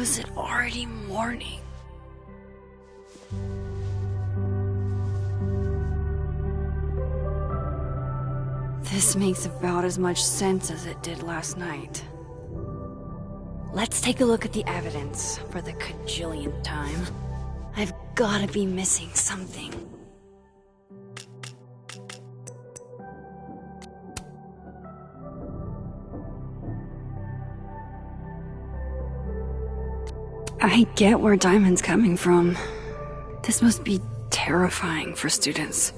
is it already morning? This makes about as much sense as it did last night. Let's take a look at the evidence for the cajillionth time. I've gotta be missing something. I get where Diamond's coming from. This must be terrifying for students.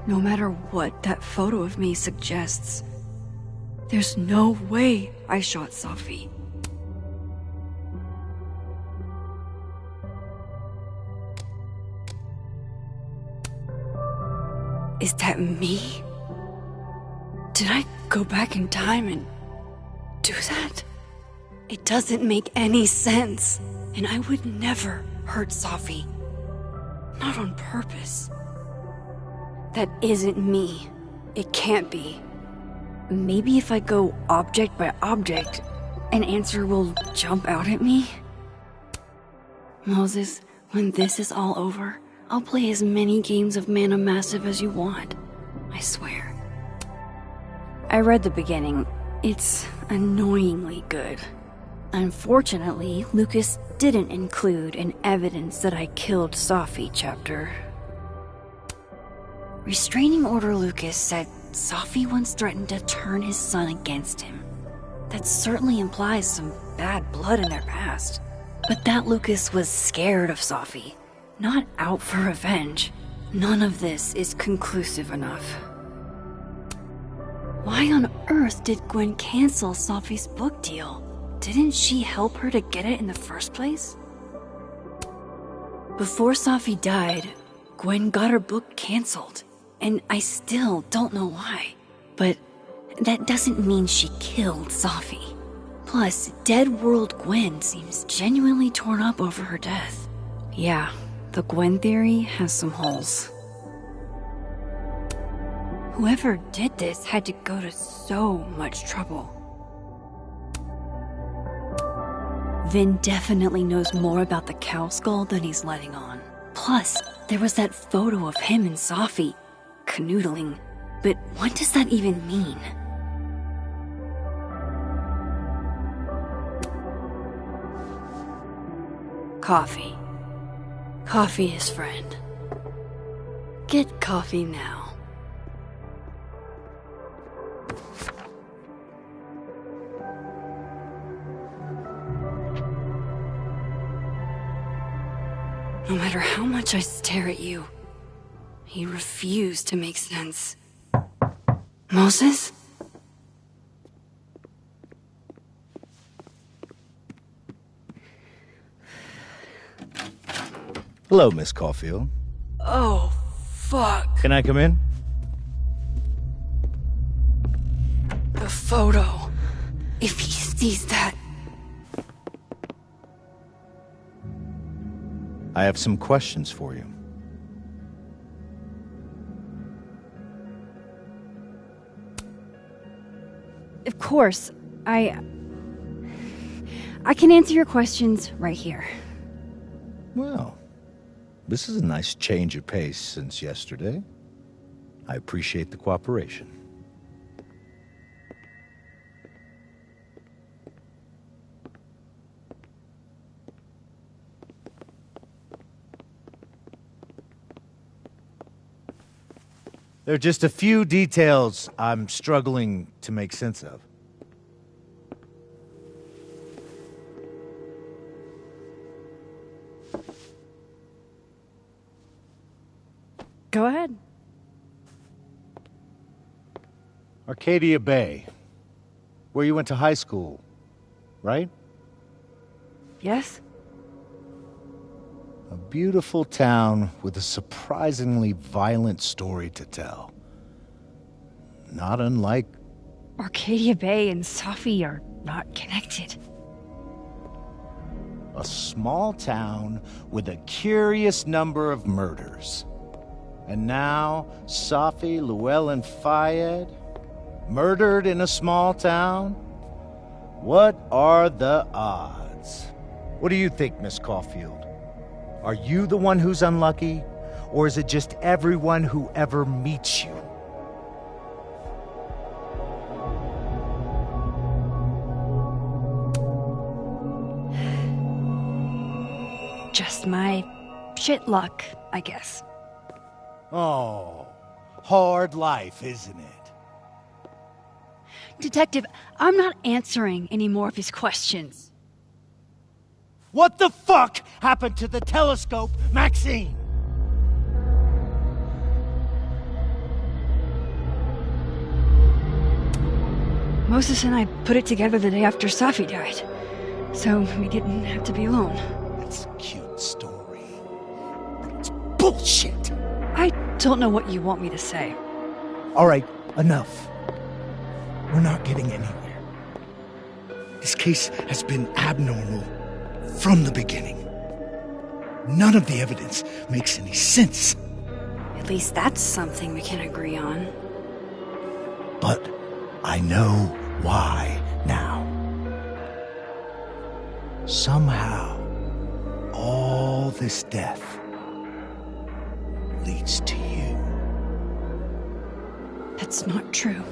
No matter what that photo of me suggests, there's no way I shot Safi. Is that me? Did I go back in time and do that? It doesn't make any sense, and I would never hurt Safi. Not on purpose. That isn't me. It can't be. Maybe if I go object by object, an answer will jump out at me? Moses, when this is all over, I'll play as many games of Mana Massive as you want. I swear. I read the beginning. It's annoyingly good. Unfortunately, Lucas didn't include an evidence that I killed Safi chapter. Restraining Order Lucas said Safi once threatened to turn his son against him. That certainly implies some bad blood in their past. But that Lucas was scared of Safi, not out for revenge. None of this is conclusive enough. Why on earth did Gwen cancel Safi's book deal? Didn't she help her to get it in the first place? Before Safi died, Gwen got her book canceled. And I still don't know why. But that doesn't mean she killed Safi. Plus, Dead World Gwen seems genuinely torn up over her death. Yeah, the Gwen theory has some holes. Whoever did this had to go to so much trouble. Vin definitely knows more about the cow skull than he's letting on. Plus, there was that photo of him and Safi canoodling, but what does that even mean? Coffee. Coffee is friend. Get coffee now. No matter how much I stare at you, he refused to make sense. Moses? Hello, Miss Caulfield. Oh, fuck. Can I come in? The photo. If he sees that... I have some questions for you. Of course, I can answer your questions right here. Well, this is a nice change of pace since yesterday. I appreciate the cooperation. There are just a few details I'm struggling to make sense of. Go ahead. Arcadia Bay. Where you went to high school, right? Yes? A beautiful town with a surprisingly violent story to tell. Not unlike... Arcadia Bay and Safi are not connected. A small town with a curious number of murders. And now, Safi, Llewellyn Fayed, murdered in a small town? What are the odds? What do you think, Miss Caulfield? Are you the one who's unlucky? Or is it just everyone who ever meets you? Just my shit luck, I guess. Oh, hard life, isn't it? Detective, I'm not answering any more of his questions. What the fuck happened to the telescope, Maxine? Moses and I put it together the day after Safi died, so we didn't have to be alone. It's a cute story, but it's bullshit. I don't know what you want me to say. All right, enough. We're not getting anywhere. This case has been abnormal from the beginning. None of the evidence makes any sense. At least that's something we can agree on. But I know why now. Somehow, all this death leads to you. That's not true.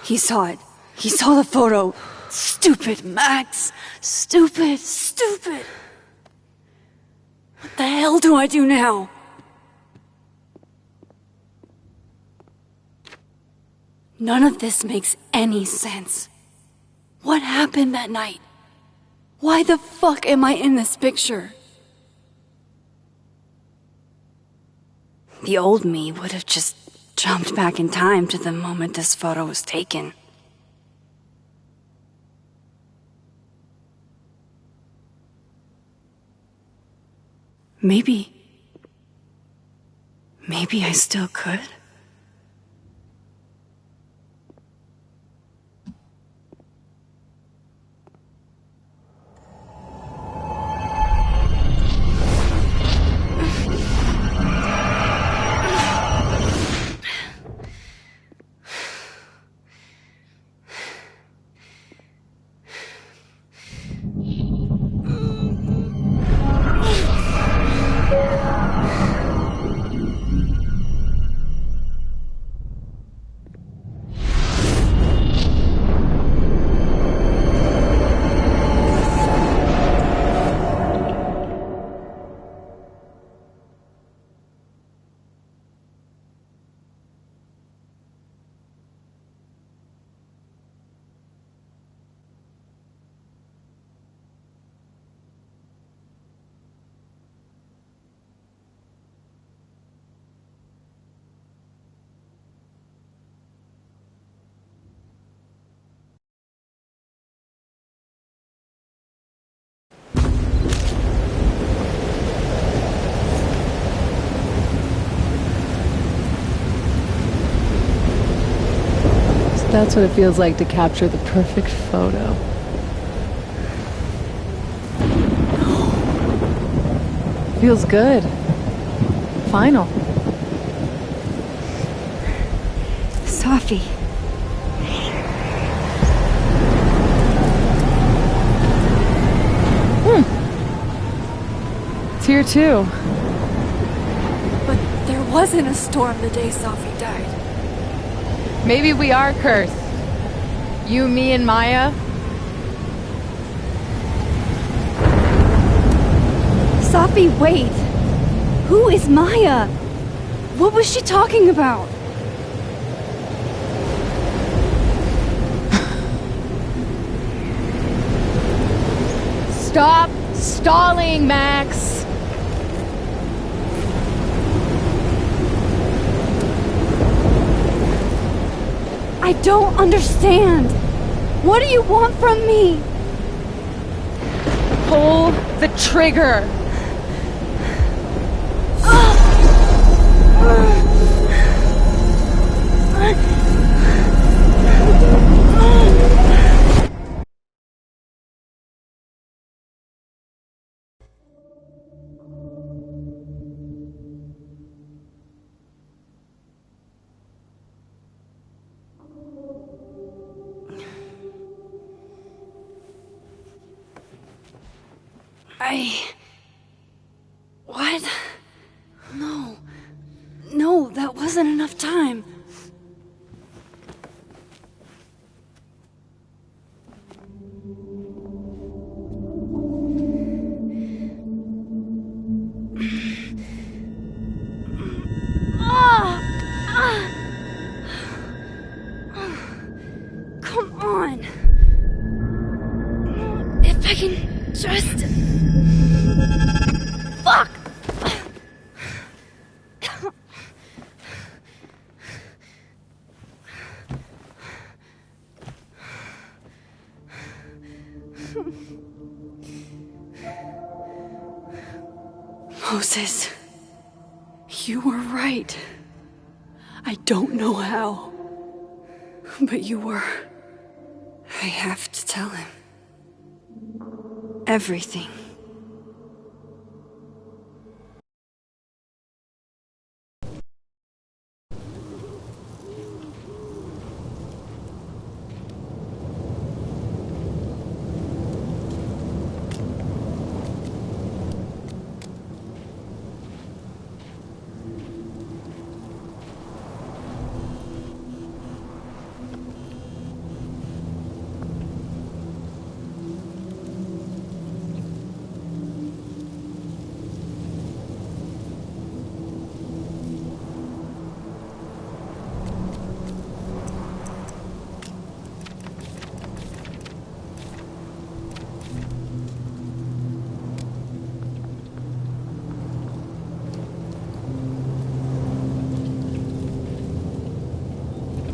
He saw it. He saw the photo. Stupid, Max. Stupid, stupid. What the hell do I do now? None of this makes any sense. What happened that night? Why the fuck am I in this picture? The old me would have just jumped back in time to the moment this photo was taken. Maybe I still could. That's what it feels like to capture the perfect photo. Feels good. Final. Safi. It's here too. But there wasn't a storm the day Safi died. Maybe we are cursed. You, me, and Maya. Safi, wait! Who is Maya? What was she talking about? Stop stalling, Max! I don't understand. What do you want from me? Pull the trigger! What? No. No, that wasn't enough time. Come on. If I can just... Fuck! Moses, you were right. I don't know how, but you were. I have to tell him. Everything.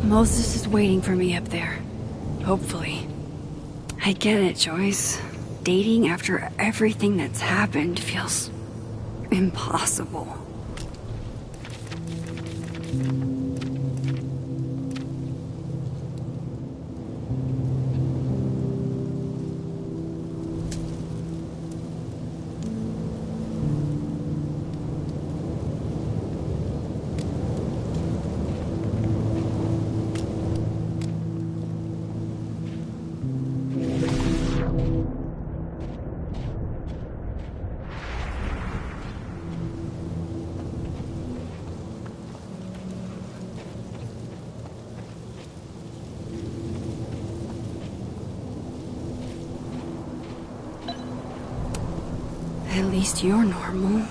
Moses is waiting for me up there. Hopefully. I get it, Joyce. Dating after everything that's happened feels... impossible. At least you're normal.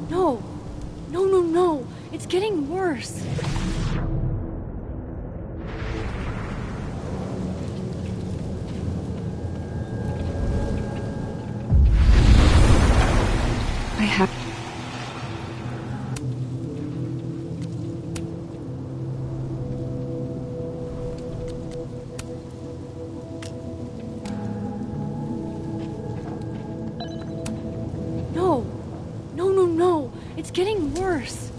No! No, no, no! It's getting worse! I have... No! No, no, no! It's getting worse!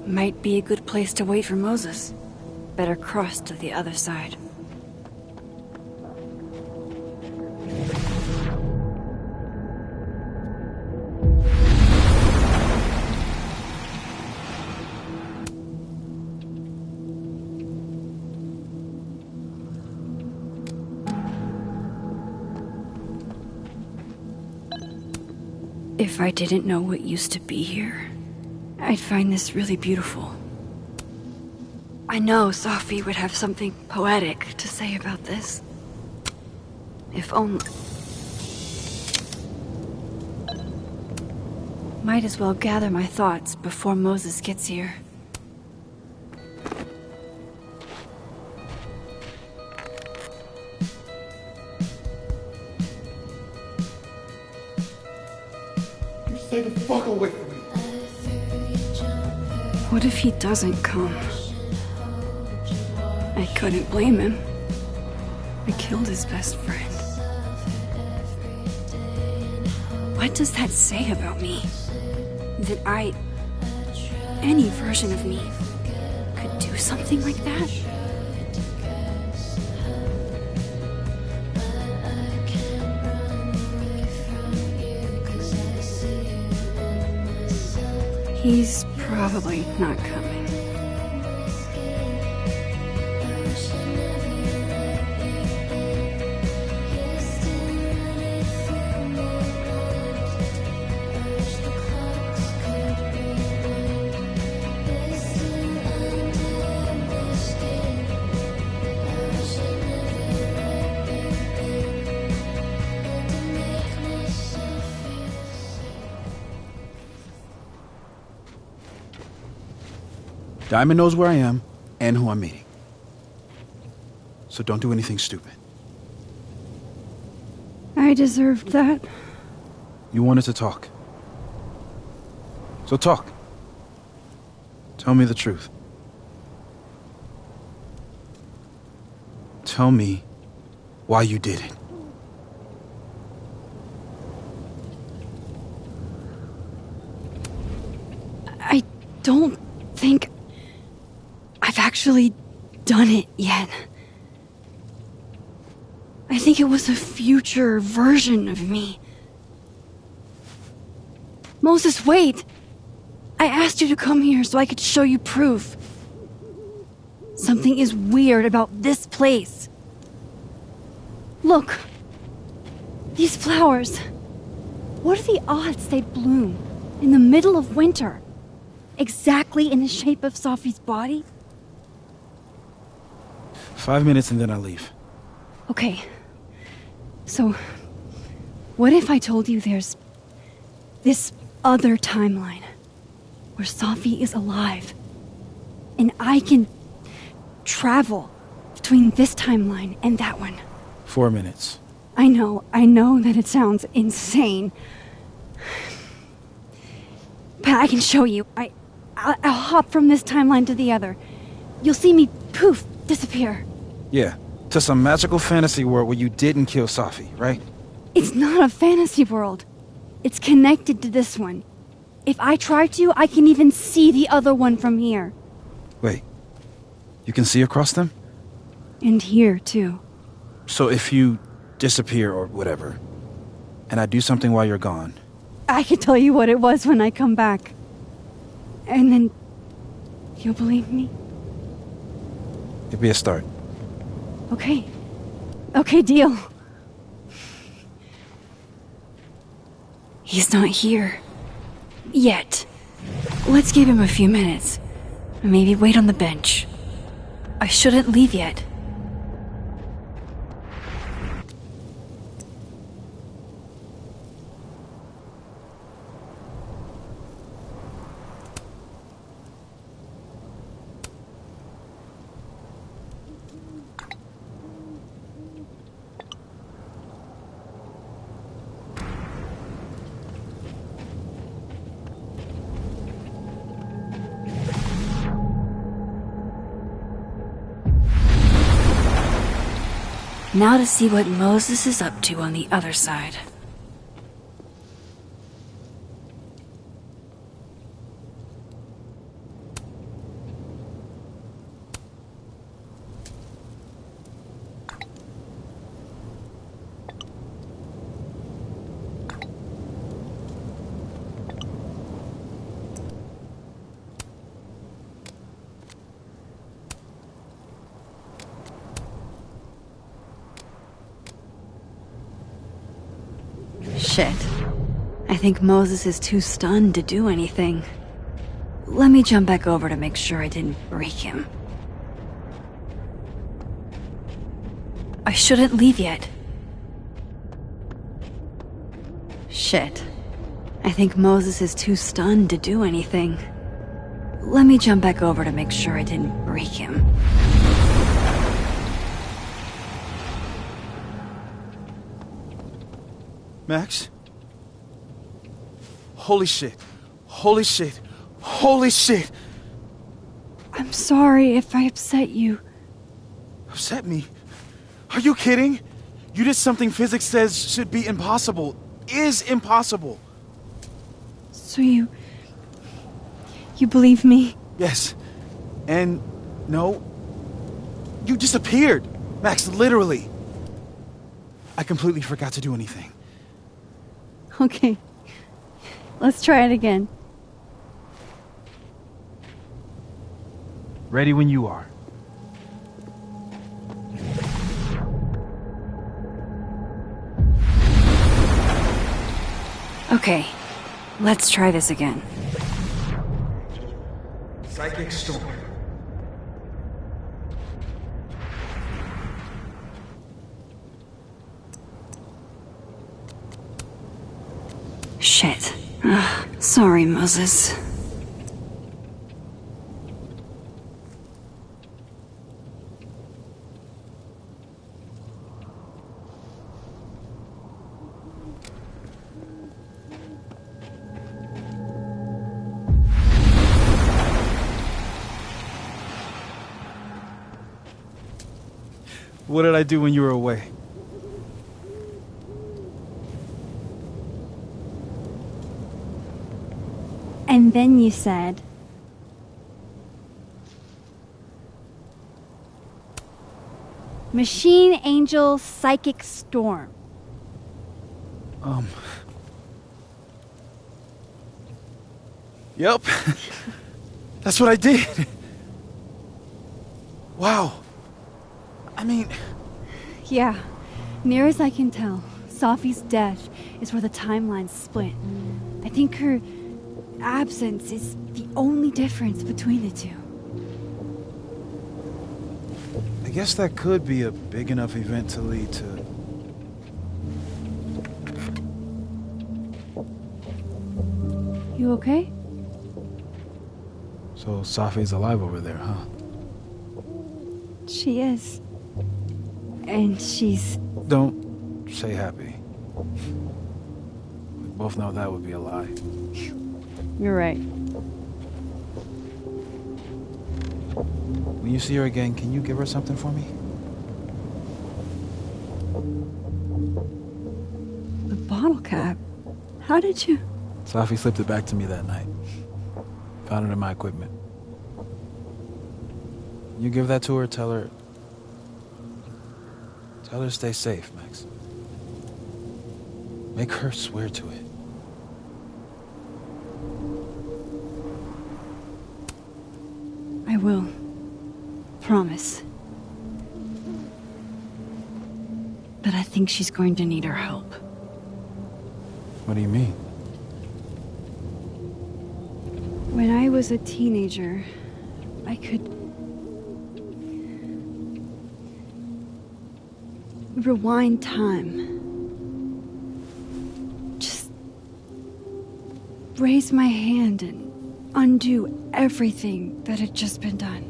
Might be a good place to wait for Moses. Better cross to the other side. If I didn't know what used to be here, I'd find this really beautiful. I know Safi would have something poetic to say about this. If only... Might as well gather my thoughts before Moses gets here. Stay the fuck away from me. What if he doesn't come? I couldn't blame him. I killed his best friend. What does that say about me? That any version of me, could do something like that? He's probably not coming. Diamond knows where I am and who I'm meeting. So don't do anything stupid. I deserved that. You wanted to talk. So talk. Tell me the truth. Tell me why you did it. I don't think I've actually done it yet. I think it was a future version of me. Moses, wait! I asked you to come here so I could show you proof. Something is weird about this place. Look. These flowers. What are the odds they'd bloom in the middle of winter? Exactly in the shape of Safi's body? 5 minutes and then I leave. Okay. So, what if I told you there's this other timeline where Safi is alive and I can travel between this timeline and that one? 4 minutes. I know that it sounds insane. But I can show you. I'll hop from this timeline to the other. You'll see me, poof, disappear. Yeah, to some magical fantasy world where you didn't kill Safi, right? It's not a fantasy world. It's connected to this one. If I try to, I can even see the other one from here. Wait, you can see across them? And here, too. So if you disappear or whatever, and I do something while you're gone... I can tell you what it was when I come back. And then... you'll believe me? It'd be a start. Okay. Okay, deal. He's not here. Yet. Let's give him a few minutes. Maybe wait on the bench. I shouldn't leave yet. Now to see what Moses is up to on the other side. Shit. I think Moses is too stunned to do anything. Let me jump back over to make sure I didn't break him. I shouldn't leave yet. Shit. I think Moses is too stunned to do anything. Let me jump back over to make sure I didn't break him. Max? Holy shit. Holy shit. Holy shit! I'm sorry if I upset you. Upset me? Are you kidding? You did something physics says should be impossible. Is impossible. So you believe me? Yes. And no. You disappeared. Max, literally. I completely forgot to do anything. Okay. Let's try it again. Ready when you are. Okay. Let's try this again. Psychic storm. Shit. Sorry, Moses. What did I do when you were away? And then you said... Machine Angel Psychic Storm. Yep. That's what I did. Wow. I mean... Yeah. Near as I can tell, Safi's death is where the timelines split. I think her absence is the only difference between the two. I guess that could be a big enough event to lead to... You okay? So Safi's alive over there, huh? She is. And she's... Don't say happy. We both know that would be a lie. You're right. When you see her again, can you give her something for me? The bottle cap? How did you... Safi slipped it back to me that night. Found it in my equipment. You give that to her, tell her to stay safe, Max. Make her swear to it. I will. Promise. But I think she's going to need our help. What do you mean? When I was a teenager, I could... rewind time. Just... raise my hand and undo everything that had just been done.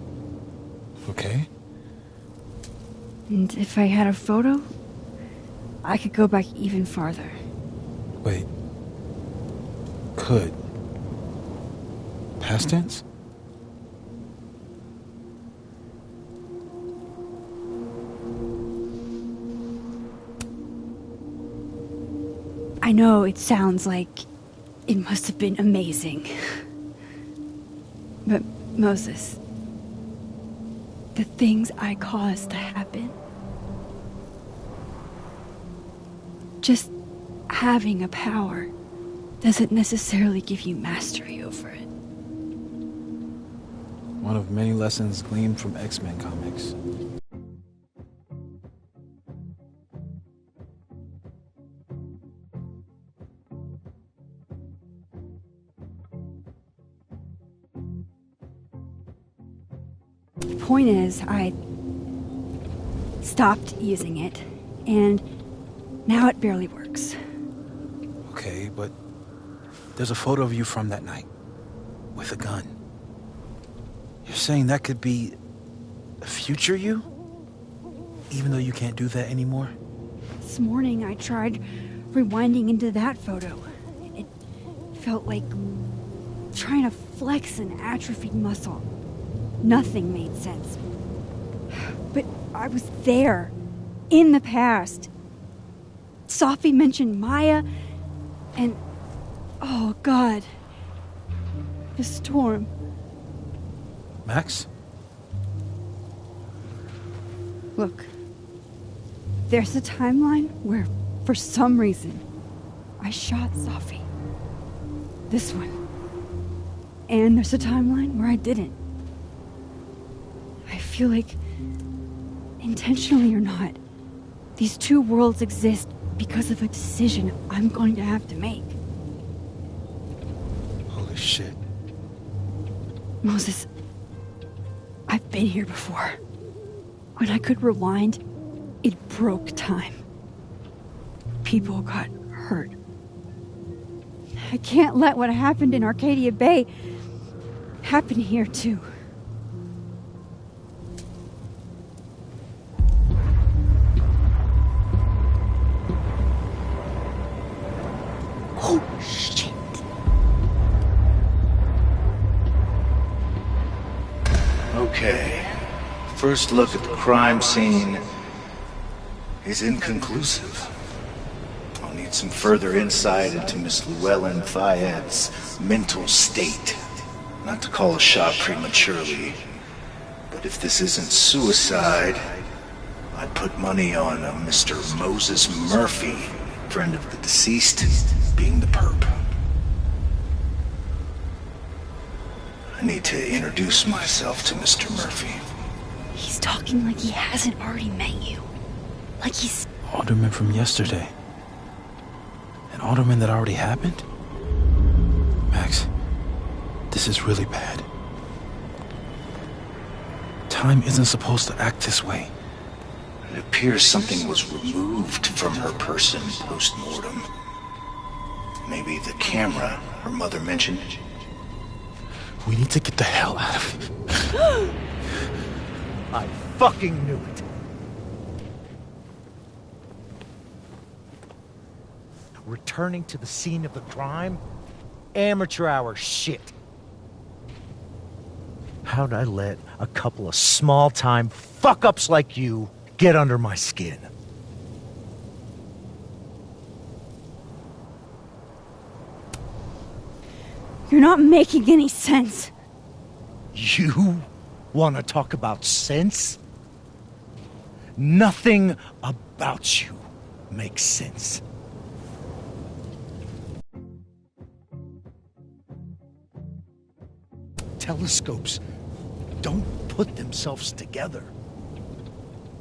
Okay. And if I had a photo, I could go back even farther. Wait. Could. Past tense? I know it sounds like it must have been amazing. But Moses, the things I caused to happen, just having a power doesn't necessarily give you mastery over it. One of many lessons gleaned from X-Men comics. The point is, I stopped using it, and now it barely works. Okay, but there's a photo of you from that night with a gun. You're saying that could be a future you? Even though you can't do that anymore? This morning I tried rewinding into that photo. It felt like trying to flex an atrophied muscle. Nothing made sense. But I was there, in the past. Sophie mentioned Maya, and oh God, the storm. Max? Look, there's a timeline where, for some reason, I shot Sophie. This one. And there's a timeline where I didn't. I feel like, intentionally or not, these two worlds exist because of a decision I'm going to have to make. Holy shit. Moses, I've been here before. When I could rewind, it broke time. People got hurt. I can't let what happened in Arcadia Bay happen here too. Oh, shit. Okay. First look at the crime scene is inconclusive. I'll need some further insight into Miss Llewellyn Fayette's mental state. Not to call a shot prematurely, but if this isn't suicide, I'd put money on a Mr. Moses Murphy, friend of the deceased, being the perp. I need to introduce myself to Mr. Murphy. He's talking like he hasn't already met you. Like he's... Alderman from yesterday. An alderman that already happened? Max, this is really bad. Time isn't supposed to act this way. It appears something was removed from her person post-mortem. Maybe the camera her mother mentioned. We need to get the hell out of here. I fucking knew it. Returning to the scene of the crime? Amateur hour shit. How'd I let a couple of small-time fuck-ups like you get under my skin? You're not making any sense. You want to talk about sense? Nothing about you makes sense. Telescopes don't put themselves together.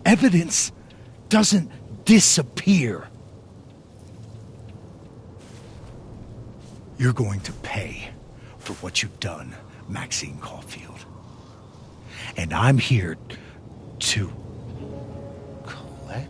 Evidence doesn't disappear. You're going to pay for what you've done, Maxine Caulfield. And I'm here to collect.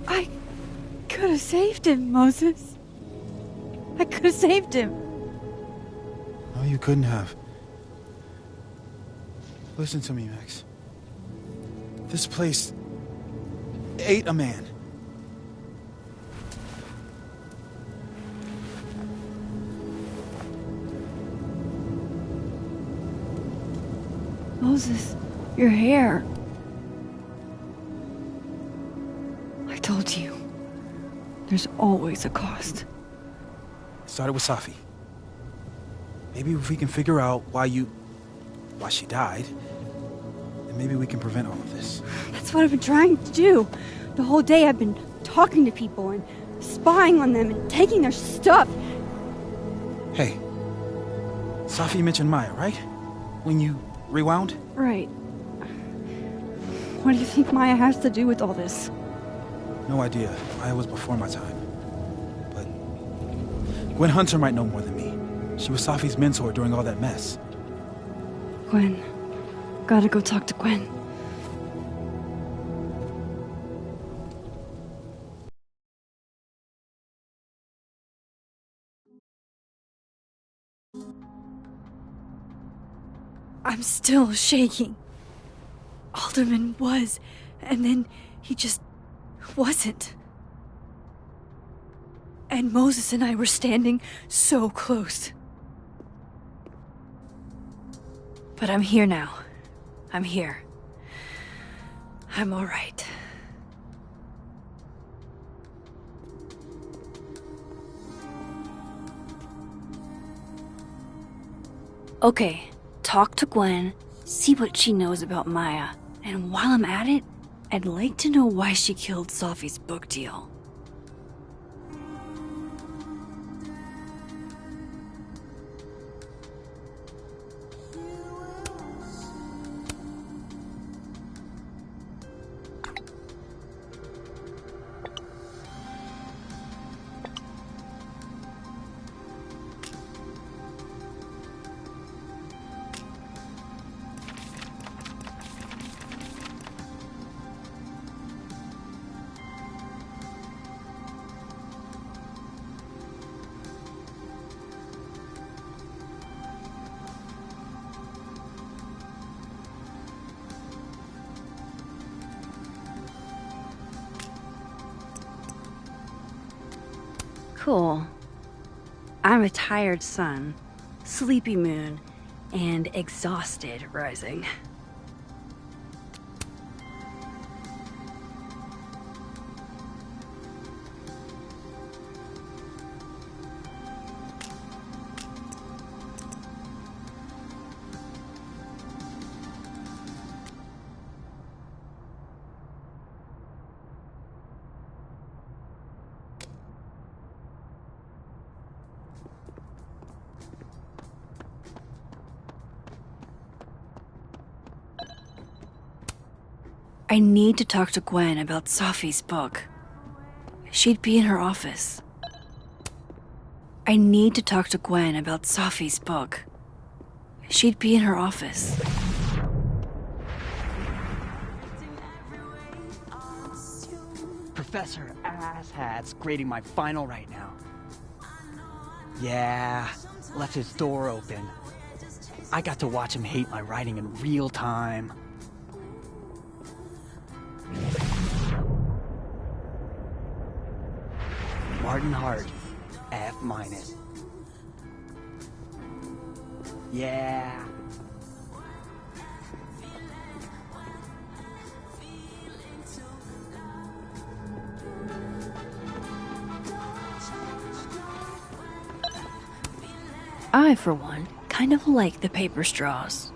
I could have saved him, Moses. I could have saved him. No, you couldn't have. Listen to me, Max. This place ate a man. Moses, your hair. I told you. There's always a cost. It started with Safi. Maybe if we can figure out why she died, then maybe we can prevent all of this. That's what I've been trying to do. The whole day I've been talking to people and spying on them and taking their stuff. Hey, Safi mentioned Maya, right? When you rewound? Right. What do you think Maya has to do with all this? No idea. Maya was before my time. But Gwen Hunter might know more than me. She was Safi's mentor during all that mess. Gwen. Gotta go talk to Gwen. I'm still shaking. Alderman was, and then he just wasn't. And Moses and I were standing so close. But I'm here now. I'm here. I'm all right. Okay, talk to Gwen, see what she knows about Maya, and while I'm at it, I'd like to know why she killed Safi's book deal. Cool. I'm a tired sun, sleepy moon, and exhausted rising. I need to talk to Gwen about Safi's book. She'd be in her office. I need to talk to Gwen about Safi's book. She'd be in her office. Professor Asshat's grading my final right now. Yeah, left his door open. I got to watch him hate my writing in real time. Martin Hart, F-. Yeah. I, for one, kind of like the paper straws.